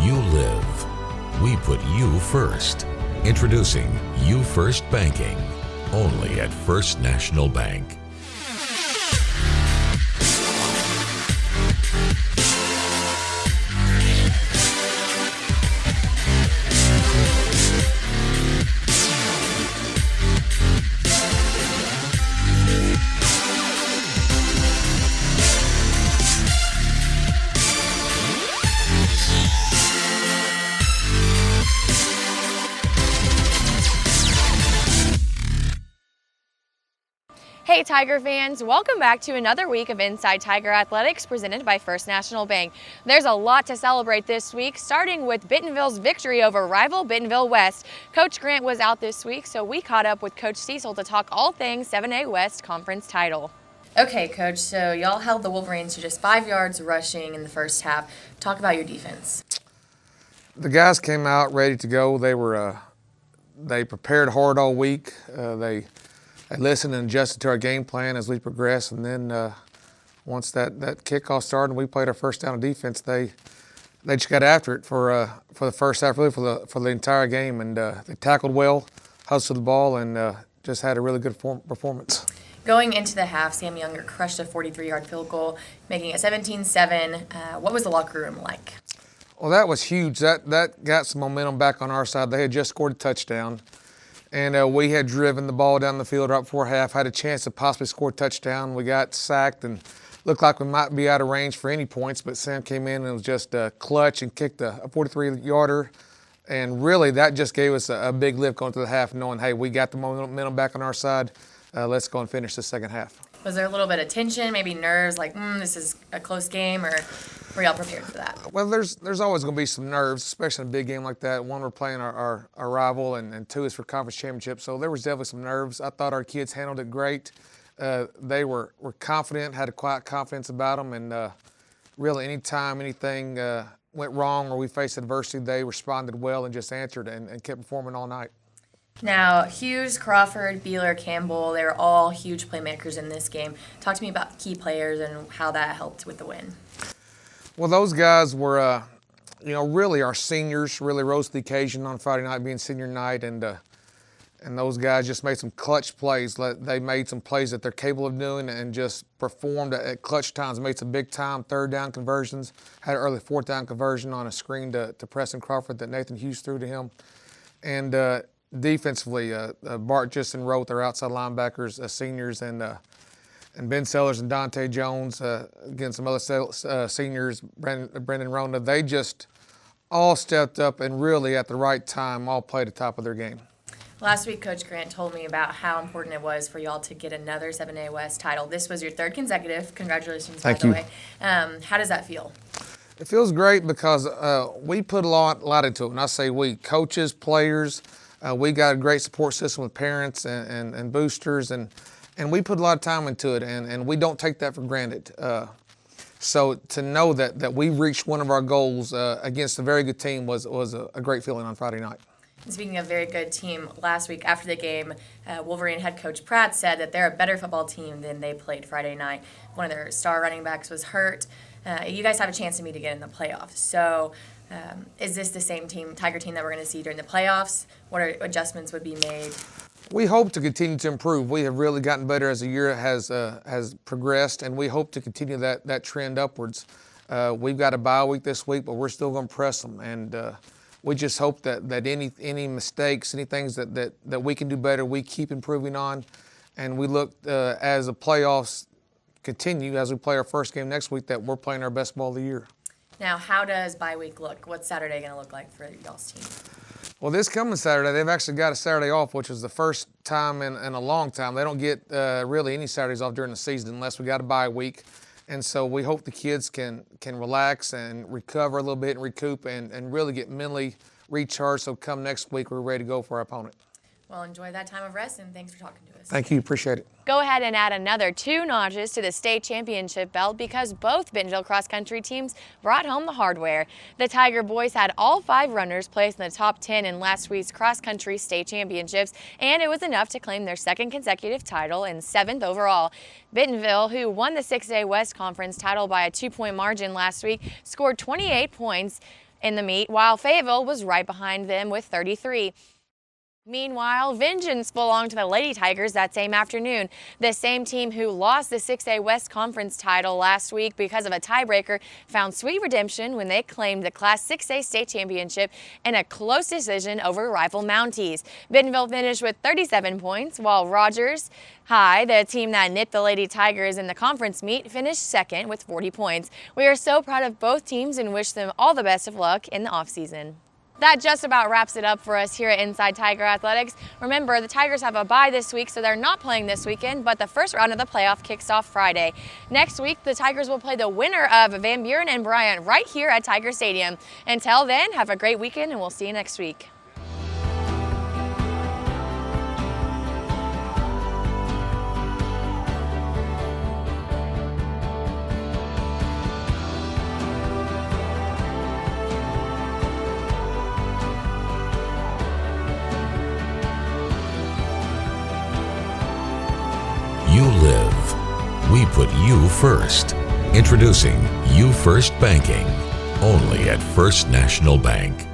you live. We put you first. Introducing You First Banking, only at First National Bank. Hey Tiger fans, welcome back to another week of Inside Tiger Athletics presented by First National Bank. There's a lot to celebrate this week, starting with Bentonville's victory over rival Bentonville West. Coach Grant was out this week, so we caught up with Coach Cecil to talk all things 7A West Conference title. Okay, Coach, so y'all held the Wolverines to just 5 yards rushing in the first half. Talk about your defense. The guys came out ready to go. They prepared hard all week. They listened and adjusted to our game plan as we progressed, and then once that kickoff started and we played our first down of defense, they just got after it for the first half, really for the entire game, and they tackled well, hustled the ball, and just had a really good performance. Going into the half, Sam Younger crushed a 43-yard field goal, making it 17-7. What was the locker room like? Well, that was huge. That got some momentum back on our side. They had just scored a touchdown. And we had driven the ball down the field right before half, had a chance to possibly score a touchdown. We got sacked and looked like we might be out of range for any points, but Sam came in and was just clutch and kicked a 43-yarder. And really, that just gave us a big lift going to the half, knowing, hey, we got the momentum back on our side. Let's go and finish the second half. Was there a little bit of tension, maybe nerves, like, this is a close game, or were y'all prepared for that? Well, there's always going to be some nerves, especially in a big game like that. One, we're playing our rival, and two, is for conference championship. So there was definitely some nerves. I thought our kids handled it great. They were confident, had a quiet confidence about them, and really anytime anything went wrong or we faced adversity, they responded well and just answered and kept performing all night. Now, Hughes, Crawford, Beeler, Campbell, they were all huge playmakers in this game. Talk to me about key players and how that helped with the win. Well, those guys were, really our seniors, really rose to the occasion on Friday night being senior night, and those guys just made some clutch plays. They made some plays that they're capable of doing and just performed at clutch times, made some big-time third down conversions, had an early fourth down conversion on a screen to Preston Crawford that Nathan Hughes threw to him. And defensively, Bart Justin Roth, their outside linebackers, seniors, and Ben Sellers and Dante Jones, again, some other seniors, Brendan Rona, they just all stepped up and really at the right time all played at the top of their game. Last week, Coach Grant told me about how important it was for y'all to get another 7A West title. This was your third consecutive. Congratulations, by the way. How does that feel? It feels great because we put a lot into it. And I say we, coaches, players, we got a great support system with parents and boosters, and we put a lot of time into it, and we don't take that for granted. So to know that we reached one of our goals against a very good team was a great feeling on Friday night. Speaking of very good team, last week after the game, Wolverine head coach Pratt said that they're a better football team than they played Friday night. One of their star running backs was hurt. You guys have a chance to meet again in the playoffs. So is this the same Tiger team that we're going to see during the playoffs? What adjustments would be made? We hope to continue to improve. We have really gotten better as the year has progressed, and we hope to continue that trend upwards. We've got a bye week this week, but we're still going to press them, and we just hope that any mistakes, any things that we can do better, we keep improving on, and we look as the playoffs continue, as we play our first game next week, that we're playing our best ball of the year. Now, how does bye week look? What's Saturday going to look like for y'all's team? Well, this coming Saturday, they've actually got a Saturday off, which is the first time in a long time. They don't get really any Saturdays off during the season unless we got a bye week. And so we hope the kids can relax and recover a little bit and recoup and really get mentally recharged so come next week we're ready to go for our opponent. Well, enjoy that time of rest, and thanks for talking to us. Thank you. Appreciate it. Go ahead and add another 2 notches to the state championship belt because both Bentonville cross-country teams brought home the hardware. The Tiger boys had all 5 runners placed in the top 10 in last week's cross-country state championships, and it was enough to claim their 2nd consecutive title and 7th overall. Bentonville, who won the 6A West Conference title by a 2-point margin last week, scored 28 points. in the meet, while Fayetteville was right behind them with 33. Meanwhile, vengeance belonged to the Lady Tigers that same afternoon. The same team who lost the 6A West Conference title last week because of a tiebreaker found sweet redemption when they claimed the Class 6A state championship in a close decision over rival Mounties. Bentonville finished with 37 points, while Rogers High, the team that nipped the Lady Tigers in the conference meet, finished second with 40 points. We are so proud of both teams and wish them all the best of luck in the offseason. That just about wraps it up for us here at Inside Tiger Athletics. Remember, the Tigers have a bye this week, so they're not playing this weekend, but the first round of the playoff kicks off Friday. Next week, the Tigers will play the winner of Van Buren and Bryant right here at Tiger Stadium. Until then, have a great weekend, and we'll see you next week. You live. We put you first. Introducing You First Banking, only at First National Bank.